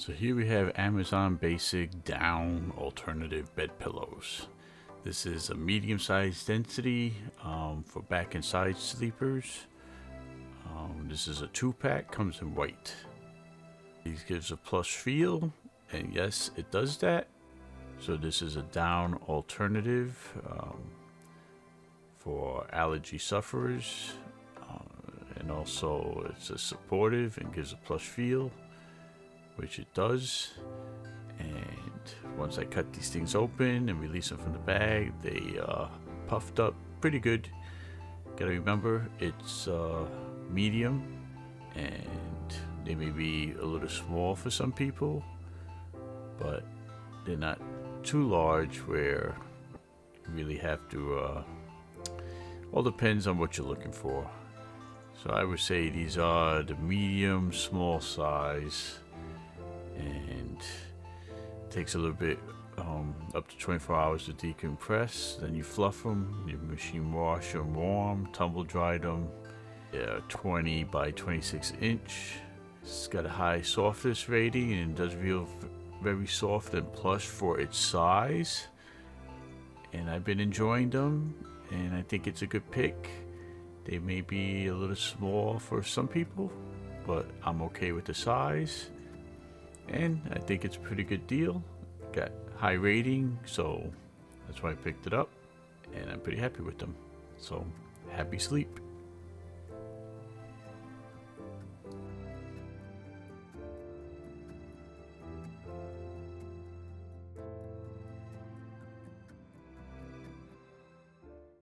So here we have Amazon Basic Down Alternative Bed Pillows. This is a medium-sized density for back and side sleepers. This is a 2-pack, comes in white. These gives a plush feel, and yes, it does that. So this is a down alternative for allergy sufferers, and also it's a supportive and gives a plush feel, which it does. And once I cut these things open and release them from the bag, they puffed up pretty good. Gotta remember, it's medium, and they may be a little small for some people, but they're not too large where you really have to all depends on what you're looking for. So I would say these are the medium small size, and it takes a little bit up to 24 hours to decompress. Then you fluff them, you machine wash them warm, tumble dry them. They're 20 by 26 inch. It's got a high softness rating and it does feel very soft and plush for its size, and I've been enjoying them, and I think it's a good pick. They may be a little small for some people, but I'm okay with the size, and I think it's a pretty good deal. Got high rating, so that's why I picked it up, and I'm pretty happy with them. So happy sleep.